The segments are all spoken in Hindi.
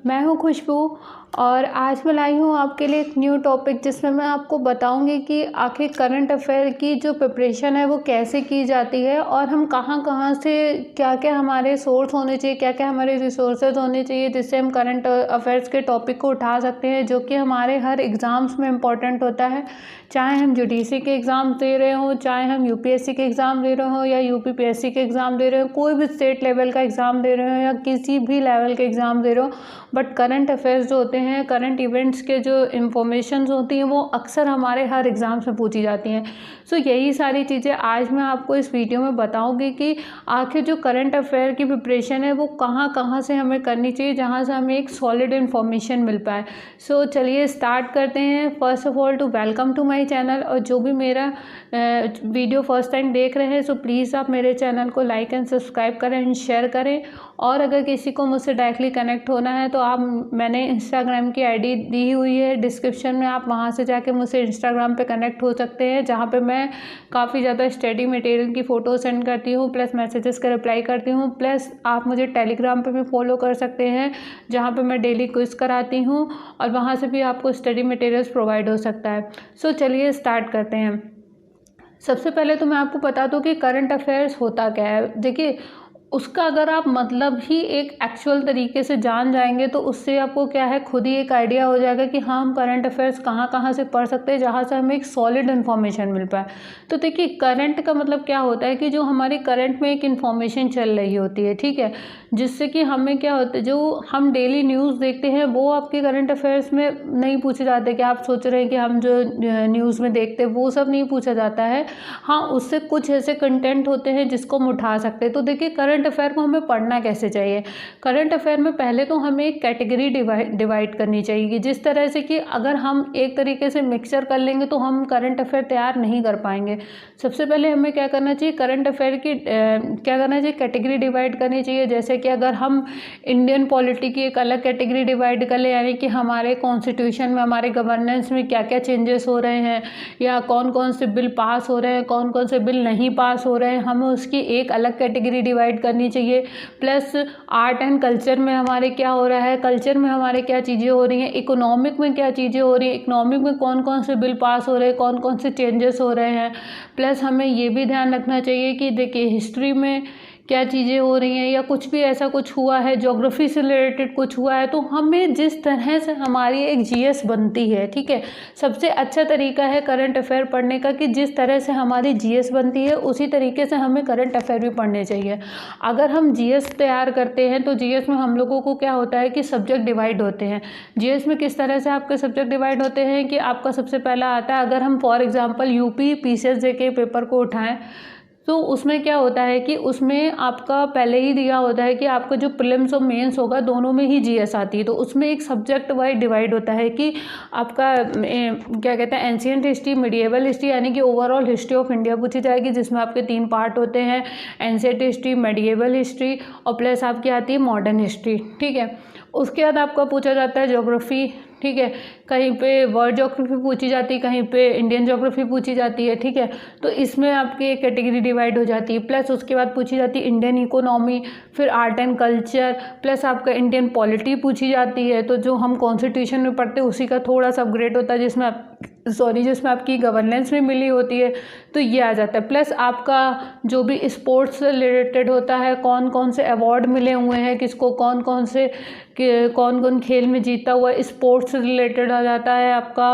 मैं हूँ खुशबू और आज मैं लाई हूँ आपके लिए एक न्यू टॉपिक जिसमें मैं आपको बताऊंगी कि आखिर करंट अफेयर की जो प्रिपरेशन है वो कैसे की जाती है और हम कहाँ कहाँ से क्या क्या हमारे सोर्स होने चाहिए, क्या क्या हमारे रिसोर्सेज होने चाहिए जिससे हम करंट अफेयर्स के टॉपिक को उठा सकते हैं, जो कि हमारे हर एग्ज़ाम्स में इम्पॉर्टेंट होता है। चाहे हम यूडीसी के एग्ज़ाम दे रहे हों, चाहे हम यूपीएससी के एग्ज़ाम दे रहे हों या यूपीपीएससी के एग्ज़ाम दे रहे हो, कोई भी स्टेट लेवल का एग्ज़ाम दे रहे हो या किसी भी लेवल के एग्ज़ाम दे रहे हो, बट करंट अफेयर्स जो होते हैं, करंट इवेंट्स के जो इन्फॉर्मेशन होती हैं वो अक्सर हमारे हर एग्ज़ाम्स में पूछी जाती हैं। सो यही सारी चीज़ें आज मैं आपको इस वीडियो में बताऊंगी कि आखिर जो करंट अफेयर की प्रिपरेशन है वो कहाँ कहाँ से हमें करनी चाहिए, जहाँ से हमें एक सॉलिड इन्फॉर्मेशन मिल पाए। सो चलिए स्टार्ट करते हैं। First of all to welcome to my channel, और जो भी मेरा वीडियो फर्स्ट टाइम देख रहे हैं सो प्लीज़ आप मेरे चैनल को लाइक एंड सब्सक्राइब करें एंड शेयर करें। और अगर किसी को मुझसे डायरेक्टली कनेक्ट होना है तो आप, मैंने इंस्टाग्राम की आईडी दी हुई है डिस्क्रिप्शन में, आप वहां से जाके मुझसे इंस्टाग्राम पे कनेक्ट हो सकते हैं, जहां पे मैं काफ़ी ज़्यादा स्टडी मटेरियल की फ़ोटो सेंड करती हूँ, प्लस मैसेजेस का रिप्लाई करती हूँ। प्लस आप मुझे टेलीग्राम पे भी फॉलो कर सकते हैं, जहाँ पे मैं डेली क्विज कराती हूँ और वहाँ से भी आपको स्टडी मटेरियल्स प्रोवाइड हो सकता है। सो चलिए स्टार्ट करते हैं। सबसे पहले तो मैं आपको बता दूं कि करंट अफेयर्स होता क्या है। देखिए, उसका अगर आप मतलब ही एक एक्चुअल तरीके से जान जाएंगे तो उससे आपको क्या है, खुद ही एक आइडिया हो जाएगा कि हाँ, हम करंट अफेयर्स कहाँ कहाँ से पढ़ सकते हैं जहाँ से हमें एक सॉलिड इन्फॉर्मेशन मिल पाए। तो देखिए, करंट का मतलब क्या होता है कि जो हमारी करंट में एक इन्फॉर्मेशन चल रही होती है, ठीक है, जिससे कि हमें क्या होता है, जो हम डेली न्यूज़ देखते हैं वो आपके करंट अफेयर्स में नहीं पूछे जाते। कि आप सोच रहे हैं कि हम जो न्यूज़ में देखते हैं वो सब नहीं पूछा जाता है। हाँ, उससे कुछ ऐसे कंटेंट होते हैं जिसको हम उठा सकते हैं। तो देखिए, करंट अफेयर को हमें पढ़ना कैसे चाहिए। करंट अफेयर में पहले तो हमें एक कैटेगरी डिवाइड करनी चाहिए कि जिस तरह से कि अगर हम एक तरीके से मिक्सचर कर लेंगे तो हम करंट अफेयर तैयार नहीं कर पाएंगे। सबसे पहले हमें क्या करना चाहिए, करंट अफेयर की क्या करना चाहिए, कैटेगरी डिवाइड करनी चाहिए। जैसे कि अगर हम इंडियन पॉलिटी की एक अलग कैटेगरी डिवाइड कर ले, यानी कि हमारे कॉन्स्टिट्यूशन में, हमारे गवर्नेंस में क्या क्या चेंजेस हो रहे हैं या कौन कौन से बिल पास हो रहे हैं, कौन कौन से बिल नहीं पास हो रहे हैं, हमें उसकी एक अलग कैटेगरी डिवाइड करनी चाहिए। प्लस आर्ट एंड कल्चर में हमारे क्या हो रहा है, कल्चर में हमारे क्या चीज़ें हो रही हैं, इकोनॉमिक में क्या चीज़ें हो रही हैं, इकोनॉमिक में कौन कौन से बिल पास हो रहे हैं, कौन कौन से चेंजेस हो रहे हैं। प्लस हमें ये भी ध्यान रखना चाहिए कि देखिए, हिस्ट्री में क्या चीज़ें हो रही हैं या कुछ भी ऐसा कुछ हुआ है, ज्योग्राफी से रिलेटेड कुछ हुआ है, तो हमें जिस तरह से हमारी एक जीएस बनती है, ठीक है, सबसे अच्छा तरीका है करंट अफेयर पढ़ने का कि जिस तरह से हमारी जीएस बनती है उसी तरीके से हमें करंट अफेयर भी पढ़ने चाहिए। अगर हम जीएस तैयार करते हैं तो जीएस में हम लोगों को क्या होता है कि सब्जेक्ट डिवाइड होते हैं। जीएस में किस तरह से आपके सब्जेक्ट डिवाइड होते हैं कि आपका सबसे पहला आता है, अगर हम फॉर एग्जाम्पल यूपी पीसीएस के पेपर को उठाएं तो उसमें क्या होता है कि उसमें आपका पहले ही दिया होता है कि आपका जो प्रीलिम्स और मेंस होगा दोनों में ही जीएस आती है। तो उसमें एक सब्जेक्ट वाइज डिवाइड होता है कि आपका क्या कहते हैं, एंशिएंट हिस्ट्री, मिडिएवल हिस्ट्री, यानी कि ओवरऑल हिस्ट्री ऑफ इंडिया पूछी जाएगी, जिसमें आपके 3 पार्ट होते हैं, एंशिएंट हिस्ट्री, मिडिएवल हिस्ट्री और प्लस आपकी आती है मॉडर्न हिस्ट्री, ठीक है। उसके बाद आपका पूछा जाता है ज्योग्राफी, ठीक है, कहीं पे वर्ल्ड ज्योग्राफी पूछी जाती है, कहीं पे इंडियन ज्योग्राफी पूछी जाती है, ठीक है। तो इसमें आपकी एक कैटेगरी डिवाइड हो जाती है। प्लस उसके बाद पूछी जाती है इंडियन इकोनॉमी, फिर आर्ट एंड कल्चर, प्लस आपका इंडियन पॉलिटी पूछी जाती है। तो जो हम कॉन्स्टिट्यूशन में पढ़ते हैं उसी का थोड़ा सा अपग्रेड होता है, जिसमें आपकी गवर्नेंस में मिली होती है, तो ये आ जाता है। प्लस आपका जो भी स्पोर्ट्स से रिलेटेड होता है, कौन कौन से अवार्ड मिले हुए हैं किसको, कौन कौन खेल में जीता हुआ है, स्पोर्ट्स से रिलेटेड आ जाता है आपका।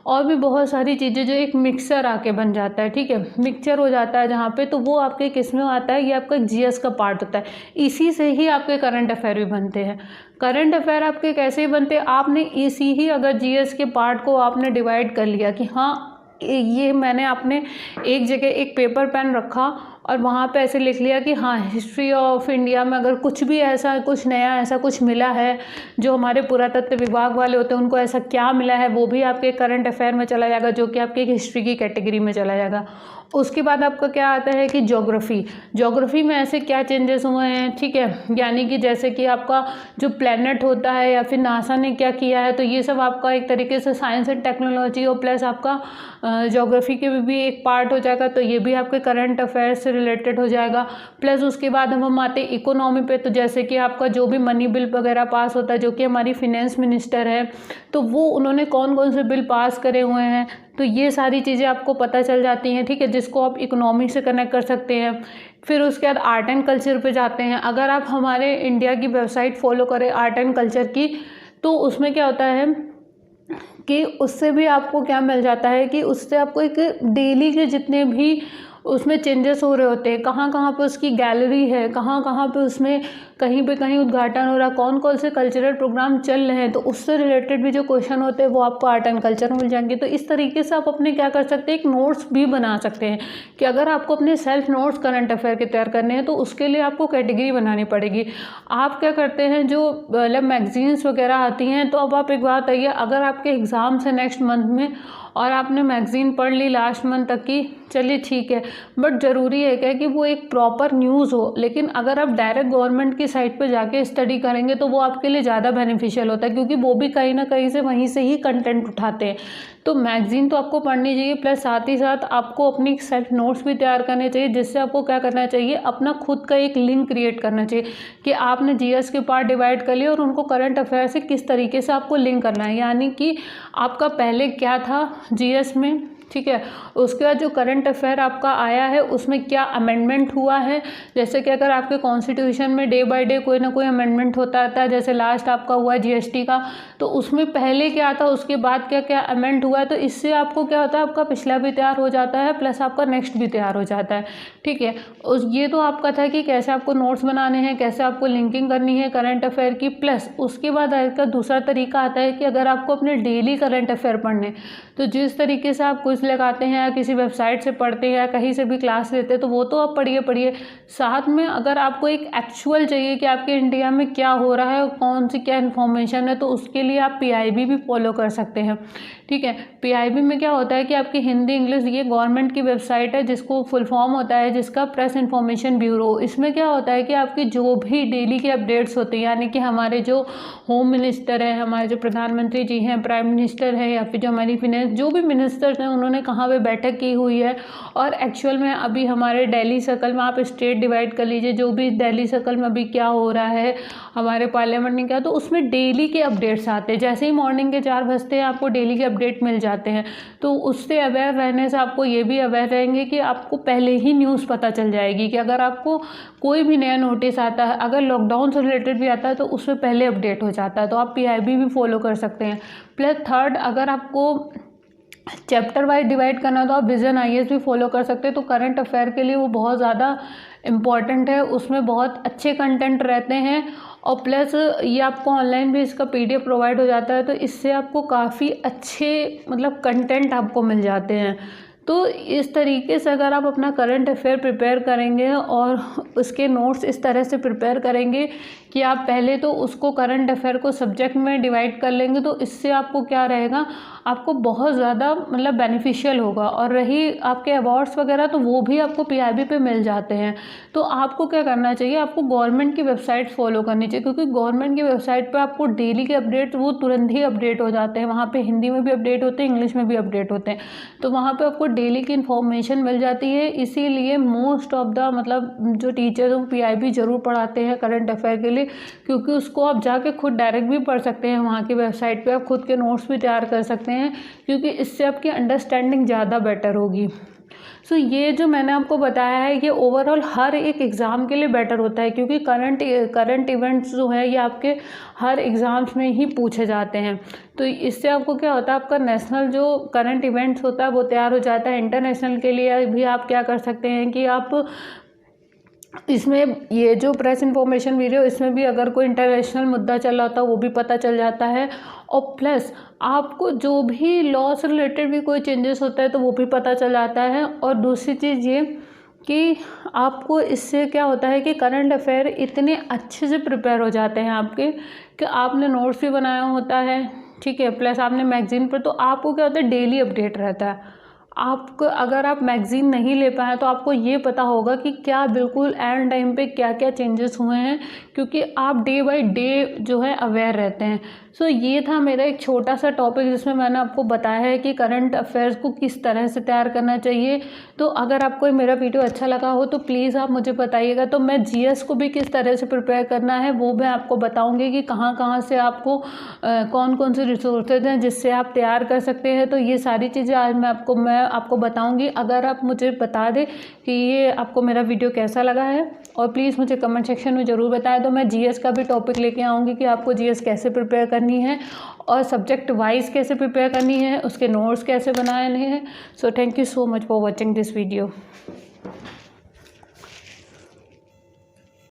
और भी बहुत सारी चीज़ें जो एक मिक्सर आके बन जाता है, ठीक है, मिक्सचर हो जाता है जहाँ पे, तो वो आपके किस में आता है, ये आपका जीएस का पार्ट होता है। इसी से ही आपके करंट अफेयर भी बनते हैं। करंट अफेयर आपके कैसे बनते हैं, आपने इसी ही अगर जीएस के पार्ट को आपने डिवाइड कर लिया कि हाँ, ये मैंने अपने एक जगह एक पेपर पेन रखा और वहाँ पे ऐसे लिख लिया कि हाँ, हिस्ट्री ऑफ इंडिया में अगर कुछ भी ऐसा कुछ नया ऐसा कुछ मिला है, जो हमारे पुरातत्व विभाग वाले होते हैं उनको ऐसा क्या मिला है, वो भी आपके करंट अफेयर में चला जाएगा, जो कि आपके हिस्ट्री की कैटेगरी में चला जाएगा। उसके बाद आपका क्या आता है कि ज्योग्राफी में ऐसे क्या चेंजेस हुए हैं, ठीक है, यानी कि जैसे कि आपका जो प्लैनेट होता है या फिर नासा ने क्या किया है, तो ये सब आपका एक तरीके से साइंस एंड टेक्नोलॉजी और प्लस आपका ज्योग्राफी के भी एक पार्ट हो जाएगा, तो ये भी आपके करंट अफेयर्स से रिलेटेड हो जाएगा। प्लस उसके बाद हम आते हैं इकोनॉमी पे, तो जैसे कि आपका जो भी मनी बिल वगैरह पास होता है, जो कि हमारी फिनेंस मिनिस्टर है, तो वो उन्होंने कौन कौन से बिल पास करे हुए हैं, तो ये सारी चीज़ें आपको पता चल जाती हैं, ठीक है, जिसको आप इकोनॉमी से कनेक्ट कर सकते हैं। फिर उसके बाद आर्ट एंड कल्चर पे जाते हैं। अगर आप हमारे इंडिया की वेबसाइट फॉलो करें आर्ट एंड कल्चर की, तो उसमें क्या होता है कि उससे भी आपको क्या मिल जाता है कि उससे आपको एक डेली के जितने भी उसमें चेंजेस हो रहे होते हैं, कहाँ कहाँ पे उसकी गैलरी है, कहाँ कहाँ पे उसमें कहीं पे कहीं उद्घाटन हो रहा, कौन कौन से कल्चरल प्रोग्राम चल रहे हैं, तो उससे रिलेटेड भी जो क्वेश्चन होते हैं वो आपको आर्ट एंड कल्चर में मिल जाएंगे। तो इस तरीके से आप अपने क्या कर सकते हैं, एक नोट्स भी बना सकते हैं कि अगर आपको अपने सेल्फ नोट्स करंट अफेयर के तैयार करने हैं तो उसके लिए आपको कैटेगरी बनानी पड़ेगी। आप क्या करते हैं, जो मतलब मैगजीन्स वगैरह आती हैं, तो अब आप एक बात आइए, अगर आपके एग्ज़ाम्स है नेक्स्ट मंथ में और आपने मैगज़ीन पढ़ ली लास्ट मंथ तक की, चलिए ठीक है, बट ज़रूरी है क्या कि वो एक प्रॉपर न्यूज़ हो। लेकिन अगर आप डायरेक्ट गवर्नमेंट की साइट पे जाके स्टडी करेंगे तो वो आपके लिए ज़्यादा बेनिफिशियल होता है, क्योंकि वो भी कहीं ना कहीं से वहीं से ही कंटेंट उठाते हैं। तो मैगज़ीन तो आपको पढ़नी चाहिए, प्लस साथ ही साथ आपको अपनी सेल्फ नोट्स भी तैयार करने चाहिए, जिससे आपको क्या करना चाहिए, अपना खुद का एक लिंक क्रिएट करना चाहिए कि आपने जीएस के पार्ट डिवाइड कर लिए और उनको करंट अफेयर से किस तरीके से आपको लिंक करना है, यानी कि आपका पहले क्या था जीएस में, ठीक है, उसके बाद जो करंट अफेयर आपका आया है उसमें क्या अमेंडमेंट हुआ है। जैसे कि अगर आपके कॉन्स्टिट्यूशन में डे बाय डे कोई ना कोई अमेंडमेंट होता रहता है, जैसे लास्ट आपका हुआ जीएसटी का, तो उसमें पहले क्या था, उसके बाद क्या क्या अमेंड हुआ है, तो इससे आपको क्या होता है, आपका पिछला भी तैयार हो जाता है, प्लस आपका नेक्स्ट भी तैयार हो जाता है, ठीक है। ये तो आपका था कि कैसे आपको नोट्स बनाने हैं, कैसे आपको लिंकिंग करनी है करंट अफेयर की। प्लस उसके बाद का दूसरा तरीका आता है कि अगर आपको अपने डेली करंट अफेयर पढ़ने, तो जिस तरीके से आप कुछ लगाते हैं या किसी वेबसाइट से पढ़ते हैं या कहीं से भी क्लास लेते हैं, तो वो तो आप पढ़िए, साथ में अगर आपको एक एक्चुअल चाहिए कि आपके इंडिया में क्या हो रहा है, कौन सी क्या इन्फॉर्मेशन है, तो उसके लिए आप पीआईबी भी फॉलो कर सकते हैं, ठीक है। पीआईबी में क्या होता है कि आपकी हिंदी इंग्लिश, ये गवर्नमेंट की वेबसाइट है जिसको फुल फॉर्म होता है जिसका प्रेस इन्फॉर्मेशन ब्यूरो। इसमें क्या होता है कि आपकी जो भी डेली के अपडेट्स होते हैं, यानी कि हमारे जो होम मिनिस्टर है, हमारे जो प्रधानमंत्री जी हैं, प्राइम मिनिस्टर है, या फिर जो हमारी फिनेंस जो भी मिनिस्टर्स हैं, उन्होंने कहाँ पे बैठक की हुई है, और एक्चुअल में अभी हमारे दिल्ली सर्कल में, आप स्टेट डिवाइड कर लीजिए, जो भी दिल्ली सर्कल में अभी क्या हो रहा है, हमारे पार्लियामेंट ने क्या, तो उसमें डेली के अपडेट्स आते हैं। जैसे ही मॉर्निंग के 4 बजते हैं आपको डेली के अपडेट मिल जाते हैं, तो उससे अवेयर रहने से आपको ये भी अवेयर रहेंगे कि आपको पहले ही न्यूज़ पता चल जाएगी कि अगर आपको कोई भी नया नोटिस आता है, अगर लॉकडाउन से रिलेटेड भी आता है, तो उससे पहले अपडेट हो जाता है। तो आप पीआईबी भी फॉलो कर सकते हैं। प्लस थर्ड, अगर आपको चैप्टर वाइज डिवाइड करना तो आप विजन आईएएस भी फॉलो कर सकते हैं। तो करंट अफेयर के लिए वो बहुत ज़्यादा इम्पॉर्टेंट है, उसमें बहुत अच्छे कंटेंट रहते हैं, और प्लस ये आपको ऑनलाइन भी इसका पीडीएफ प्रोवाइड हो जाता है, तो इससे आपको काफ़ी अच्छे मतलब कंटेंट आपको मिल जाते हैं। तो इस तरीके से अगर आप अपना करंट अफेयर प्रिपेयर करेंगे और उसके नोट्स इस तरह से प्रिपेयर करेंगे कि आप पहले तो उसको करंट अफेयर को सब्जेक्ट में डिवाइड कर लेंगे, तो इससे आपको क्या रहेगा, आपको बहुत ज़्यादा मतलब बेनिफिशियल होगा। और रही आपके अवार्ड्स वगैरह, तो वो भी आपको पीआईबी पे मिल जाते हैं। तो आपको क्या करना चाहिए, आपको गवर्नमेंट की वेबसाइट फॉलो करनी चाहिए, क्योंकि गवर्नमेंट की वेबसाइट पे आपको डेली के अपडेट वो तुरंत ही अपडेट हो जाते हैं। वहाँ पे हिंदी में भी अपडेट होते हैं, इंग्लिश में भी अपडेट होते हैं, तो वहाँ पे आपको डेली की इन्फॉर्मेशन मिल जाती है। इसीलिए मोस्ट ऑफ द मतलब जो टीचर्स वो पीआईबी ज़रूर पढ़ाते हैं करंट अफेयर के लिए, क्योंकि उसको आप जाके खुद डायरेक्ट भी पढ़ सकते हैं, वहाँ की वेबसाइट पे आप खुद के नोट्स भी तैयार कर सकते हैं, क्योंकि इससे आपकी अंडरस्टैंडिंग ज़्यादा बेटर होगी। सो ये जो मैंने आपको बताया है ये ओवरऑल हर एक एग्ज़ाम के लिए बेटर होता है, क्योंकि करंट इवेंट्स जो है ये आपके हर एग्ज़ाम्स में ही पूछे जाते हैं। तो इससे आपको क्या होता है, आपका नेशनल जो करंट इवेंट्स होता है वो तैयार हो जाता है। इंटरनेशनल के लिए भी आप क्या कर सकते हैं कि आप इसमें ये जो प्रेस इन्फॉर्मेशन वीडियो, इसमें भी अगर कोई इंटरनेशनल मुद्दा चल रहा होता है वो भी पता चल जाता है, और प्लस आपको जो भी लॉ से रिलेटेड भी कोई चेंजेस होता है तो वो भी पता चल जाता है। और दूसरी चीज़ ये कि आपको इससे क्या होता है कि करंट अफेयर इतने अच्छे से प्रिपेयर हो जाते हैं आपके, कि आपने नोट्स भी बनाया होता है, ठीक है, प्लस आपने मैगजीन पर, तो आपको क्या होता है डेली अपडेट रहता है। आपको अगर आप मैगज़ीन नहीं ले पाएँ तो आपको ये पता होगा कि क्या बिल्कुल एंड टाइम पे क्या-क्या चेंजेस हुए हैं, क्योंकि आप डे बाय डे जो है अवेयर रहते हैं। सो ये था मेरा एक छोटा-सा टॉपिक जिसमें मैंने आपको बताया है कि करंट अफ़ेयर्स को किस तरह से तैयार करना चाहिए। तो अगर आपको मेरा वीडियो अच्छा लगा हो तो प्लीज़ आप मुझे बताइएगा, तो मैं जीएस को भी किस तरह से प्रिपेयर करना है वो मैं आपको बताऊँगी कि कहाँ-कहाँ से आपको कौन-कौन से रिसोर्सेज़ हैं जिससे आप तैयार कर सकते हैं। तो ये सारी चीज़ें आज मैं आपको बताऊँगी। अगर आप मुझे बता दें कि ये आपको मेरा वीडियो कैसा लगा है, और प्लीज़ मुझे कमेंट सेक्शन में ज़रूर बताएं। तो मैं जीएस का भी टॉपिक लेके आऊँगी कि आपको जीएस कैसे प्रिपेयर करनी है और सब्जेक्ट वाइज कैसे प्रिपेयर करनी है, उसके नोट्स कैसे बनाने हैं। So thank you so much for watching this video.